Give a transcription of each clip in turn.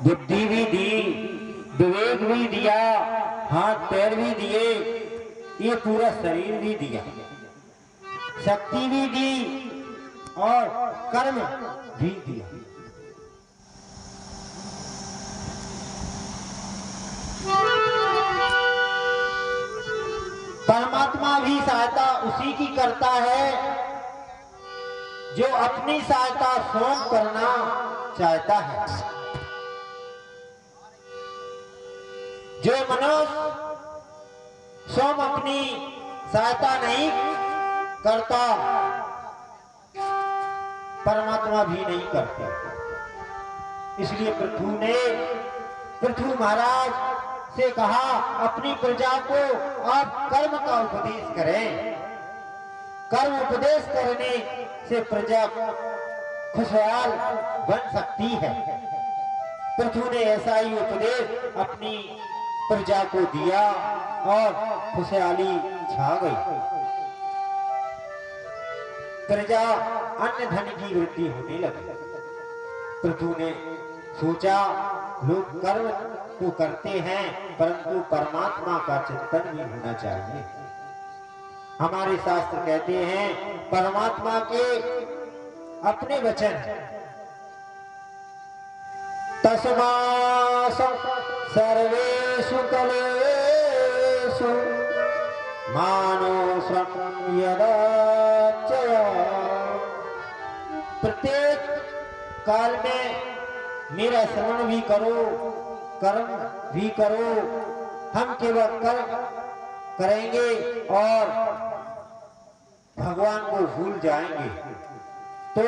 बुद्धि भी दी, विवेक भी दिया, हाथ पैर भी दिए, ये पूरा शरीर भी दिया, शक्ति भी दी और कर्म भी दिया। परमात्मा भी सहायता उसी की करता है जो अपनी सहायता स्वयं करना चाहता है। जो मनुष्य स्वयं अपनी सहायता नहीं करता, परमात्मा भी नहीं करता। इसलिए पृथु महाराज से कहा, अपनी प्रजा को आप कर्म का उपदेश करें। कर्म उपदेश करने से प्रजा खुशहाल बन सकती है। पृथु ने ऐसा ही उपदेश अपनी प्रजा को दिया और खुशहाली छा गई। प्रजा अन्य धन की वृद्धि होने लगी। पृथु ने सोचा, लोग कर्म तो करते हैं परंतु परमात्मा का चिंतन भी होना चाहिए। हमारे शास्त्र कहते हैं परमात्मा के अपने वचन, तस्मात् सर्वेषु कलेषु मानोऽश्रम् यदाचय। प्रत्येक काल में मेरा श्रवण भी करो, कर्म भी करो। हम केवल कर्म करेंगे और भगवान को भूल जाएंगे तो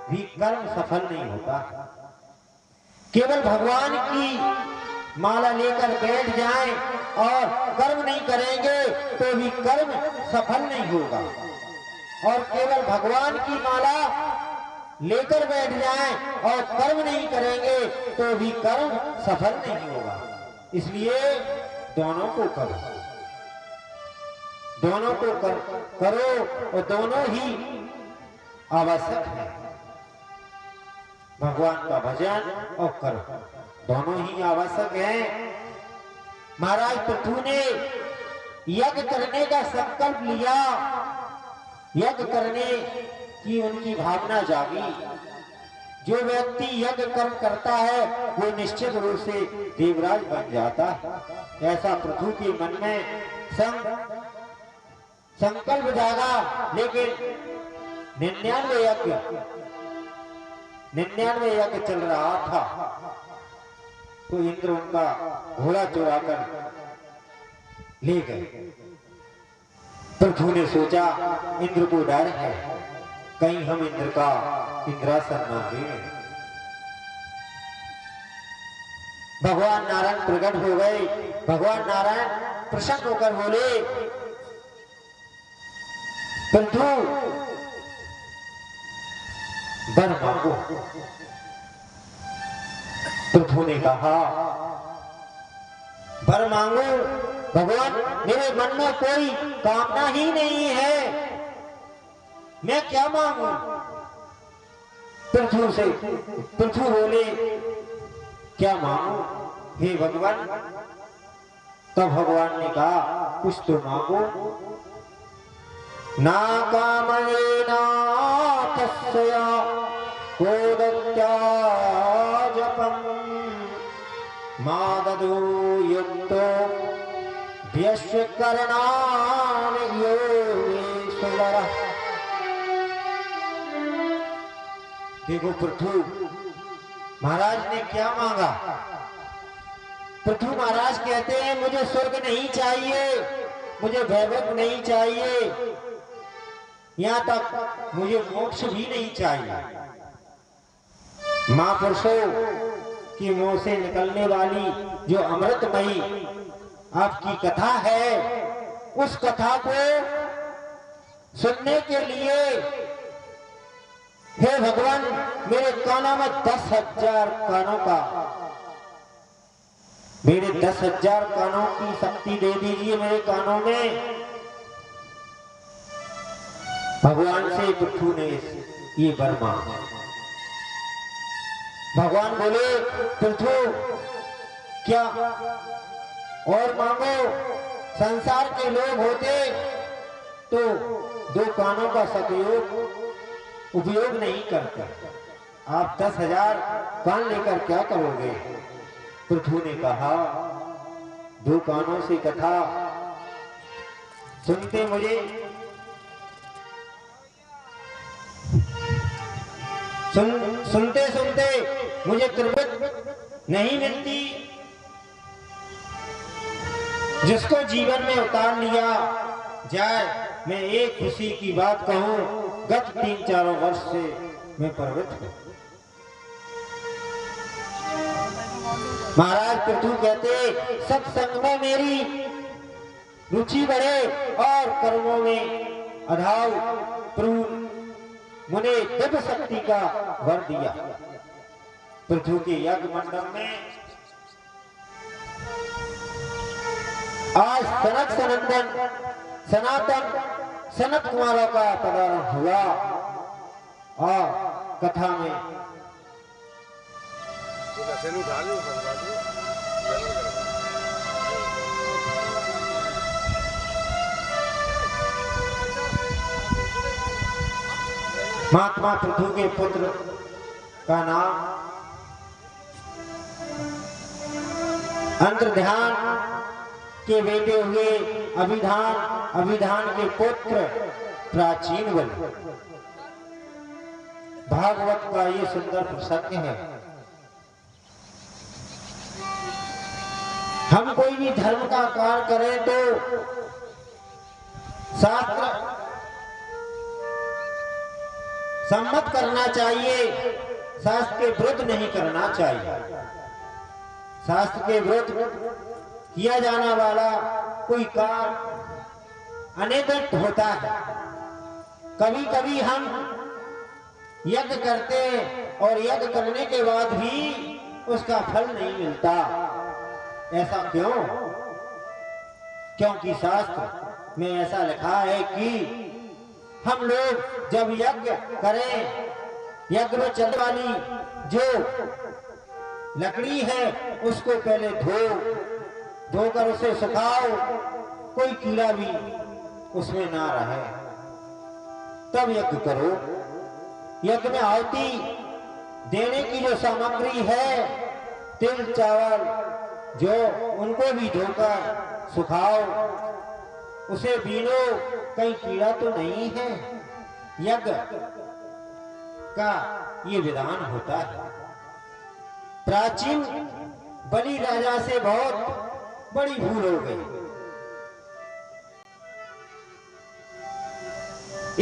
भी कर्म सफल नहीं होता। केवल भगवान की माला लेकर बैठ जाएं और कर्म नहीं करेंगे तो भी कर्म सफल नहीं होगा। और केवल भगवान की माला लेकर बैठ जाएं और कर्म नहीं करेंगे तो भी कर्म सफल नहीं होगा। इसलिए दोनों को करो, दोनों को करो और दोनों ही आवश्यक है। भगवान का भजन और कर्म दोनों ही आवश्यक है। महाराज पृथु ने यज्ञ करने का संकल्प लिया, यज्ञ करने की उनकी भावना जागी। जो व्यक्ति यज्ञ कर्म करता है वो निश्चित रूप से देवराज बन जाता है। ऐसा पृथु के मन में संकल्प जागा। लेकिन 99 यज्ञ चल रहा था तो इंद्र उनका घोड़ा चुरा कर ले गए। पृथु ने सोचा, इंद्र को डर है, कहीं हम इंद्र का इंद्रासन न ले। भगवान नारायण प्रकट हो गए। भगवान नारायण प्रसन्न होकर बोले, पृथु वर मांगो। पृथु ने कहा, वर मांगो भगवान, मेरे मन में कोई कामना ही नहीं है, मैं क्या मांगू। पृथु बोले, क्या मांगू हे भगवान। तब भगवान ने कहा, कुछ तो मांगो। ना कामयेना तस्य कोदत्या जपम माददो युक्तो व्यस्य करणान योगेश्वरः। देखो पृथु महाराज ने क्या मांगा। पृथु महाराज कहते हैं, मुझे स्वर्ग नहीं चाहिए, मुझे वैभव नहीं चाहिए, यहाँ तक मुझे मोक्ष भी नहीं चाहिए। महापुरुषों की मुंह से निकलने वाली जो अमृतमयी आपकी कथा है, उस कथा को सुनने के लिए हे भगवान, मेरे कानों में 10,000 कानों का, मेरे 10,000 कानों की शक्ति दे दीजिए मेरे कानों में। भगवान से पृथु ने ये वर मांगा। भगवान बोले पृथु क्या और मांगो। संसार के लोग होते तो 2 कानों का सदुपयोग उपयोग नहीं करते, आप 10,000 कान लेकर क्या करोगे। पृथु ने कहा 2 कानों से कथा सुनते मुझे सुनते सुनते मुझे तृप्ति नहीं मिलती। जिसको जीवन में उतार लिया जाए। मैं एक खुशी की बात कहूं, गत 3-4 वर्ष से मैं प्रवृत्त हूं। महाराज पृथु कहते सत्संग में मेरी रुचि बढ़े और कर्मों में अधाव प्रभु मुझे दिव्य शक्ति का वर दिया। पृथु के यज्ञ मंडप में आज सनक सनंदन सनातन सनत कुमारों का पदार्पण हुआ और कथा में महात्मा पृथु के पुत्र का नाम अंतर्ध्यान के बेटे हुए अभिधान, अभिधान के पुत्र प्राचीन बने। भागवत का ये सुंदर प्रसंग है। हम कोई भी धर्म का कार्य करें तो शास्त्र सम्मत करना चाहिए, शास्त्र के विरुद्ध नहीं करना चाहिए। शास्त्र के विरुद्ध किया जाने वाला कोई कार्य अनैतिक होता है। कभी कभी हम यज्ञ करते हैं और यज्ञ करने के बाद भी उसका फल नहीं मिलता। ऐसा क्यों? क्योंकि शास्त्र में ऐसा लिखा है कि हम लोग जब यज्ञ करें, यज्ञ में चलने वाली जो लकड़ी है उसको पहले धोकर उसे सुखाओ, कोई कीड़ा भी उसमें ना रहे, तब यज्ञ करो। यज्ञ में आहुति देने की जो सामग्री है, तिल चावल जो, उनको भी धोकर सुखाओ, उसे बीनो, कहीं कीड़ा तो नहीं है। यज्ञ का ये विधान होता है। प्राचीन बलि राजा से बहुत बड़ी भूल हो गई।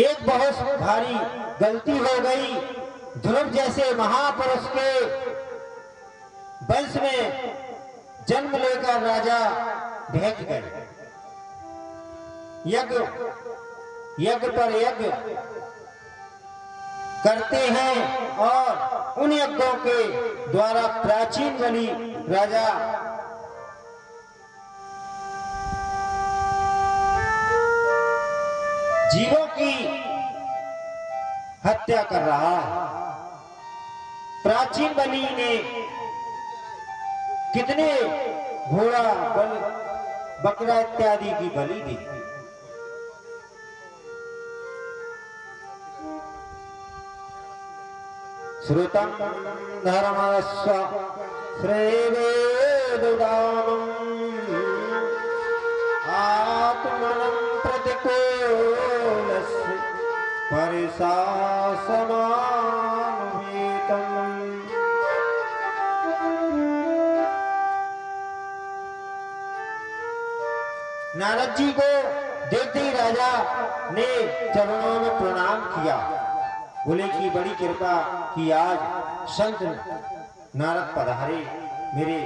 एक बहुत भारी गलती हो गई। ध्रुव जैसे महापुरुष के वंश में जन्म लेकर राजा भेज गए। यज्ञ पर यज्ञ करते हैं और उन यज्ञों के द्वारा प्राचीन बलि राजा जीवों की हत्या कर रहा है। प्राचीन बलि ने कितने घोड़ा बकरा इत्यादि की बलि दी। श्रुतं धर्मस्य श्रेवेददानम् आत्मनं प्रतिकूलस्य परिशासनानुमेतम्। नारद जी को देखते ही राजा ने चरणों में प्रणाम किया। बोले कि बड़ी कृपा कि आज संत नारद पधारे मेरे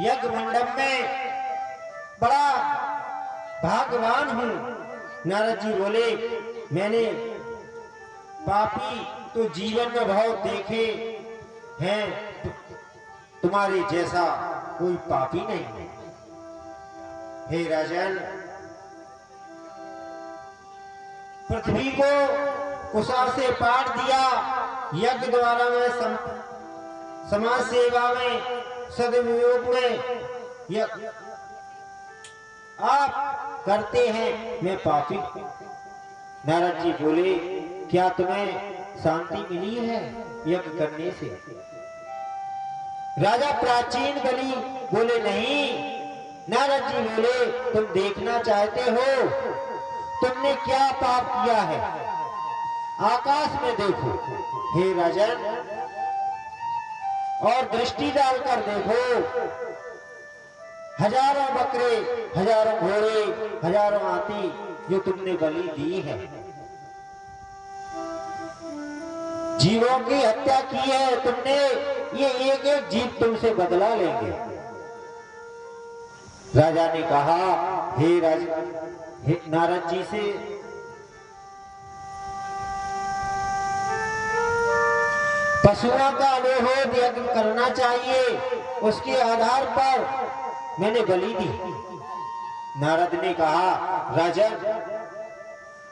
यज्ञ मंडप में, बड़ा भाग्यवान हूं। नारद जी बोले मैंने पापी तो जीवन में बहुत देखे हैं, तुम्हारे जैसा कोई पापी नहीं है। हे राजन, पृथ्वी को कुशा से पाट दिया, यज्ञ द्वारा मैं समाज सेवा में, सदुपयोग में आप करते हैं, मैं पापी। नारद जी बोले, क्या तुम्हें शांति मिली है यज्ञ करने से? राजा प्राचीन बलि बोले, नहीं। नारद जी बोले, तुम देखना चाहते हो तुमने क्या पाप किया है? आकाश में देखो हे राजन, और दृष्टि डालकर देखो, हजारों बकरे, हजारों घोड़े, हजारों हाथी जो तुमने बलि दी है, जीवों की हत्या की है तुमने। ये एक एक जीव तुमसे बदला लेंगे। राजा ने कहा, हे नारद जी से पशुओं का अलोहोद यज्ञ करना चाहिए, उसके आधार पर मैंने बलि दी। नारद ने कहा, राजन,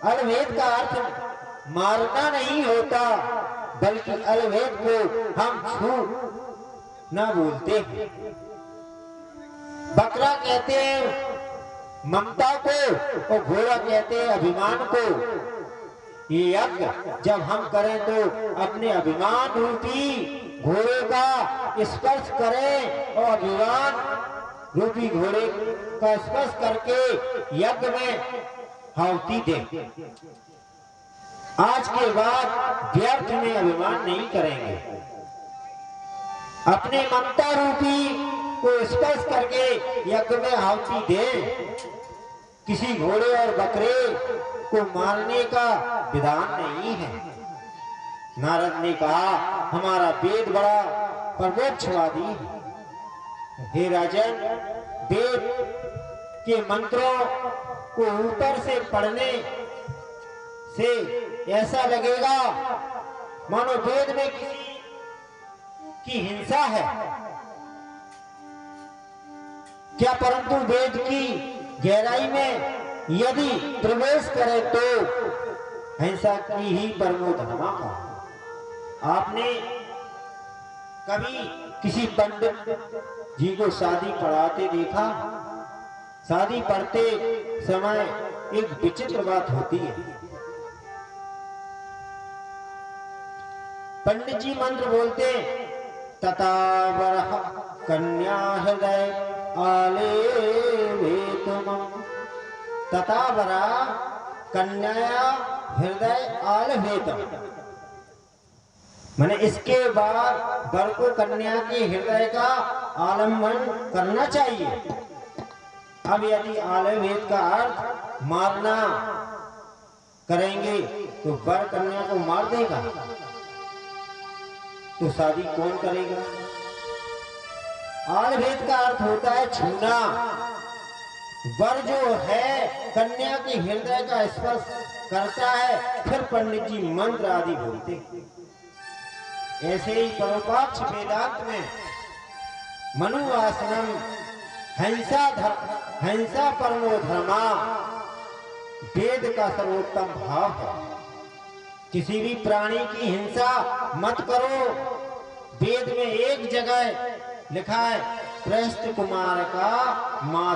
अलवेद का अर्थ मारना नहीं होता, बल्कि अलवेद को हम छू न बोलते हैं। बकरा कहते हैं ममता को और घोड़ा कहते हैं अभिमान को। ये यज्ञ जब हम करें तो अपने अभिमान रूपी घोड़े का स्पर्श करें और अभिमान रूपी घोड़े का स्पर्श करके यज्ञ में आहुति दें। आज के बाद व्यर्थ में अभिमान नहीं करेंगे। अपने ममता रूपी को स्पर्श करके यज्ञ में आहुति दें। किसी घोड़े और बकरे को मारने का विधान नहीं है। नारद ने कहा, हमारा वेद बड़ा परमोक्षवादी है। हे राजन, वेद के मंत्रों को ऊपर से पढ़ने से ऐसा लगेगा मानो वेद में किसी की हिंसा है क्या, परंतु वेद की गहराई में यदि प्रवेश करे तो हिंसा की ही परमो धर्मा का। आपने कभी किसी पंडित जी को शादी पढ़ाते देखा? शादी पढ़ते समय एक विचित्र बात होती है। पंडित जी मंत्र बोलते, ततावरः कन्या हृदय आले वेतुमं, ततावरा कन्या हृदय आल वेतम। मैंने इसके बाद वर को कन्या के हृदय का आलम्बन करना चाहिए। अब यदि आलवेद का अर्थ मारना करेंगे तो वर कन्या को मार देगा, तो शादी कौन करेगा? आलवेद का अर्थ होता है छूना। वर जो है कन्या के हृदय का स्पर्श करता है, फिर पंडित जी मंत्र आदि बोलते। ऐसे ही परोपाक्ष वेदांत में मनुवासनम हिंसा परमो धर्मा वेद का सर्वोत्तम भाव है। किसी भी प्राणी की हिंसा मत करो। वेद में एक जगह लिखा है, प्रस्थ कुमार का मां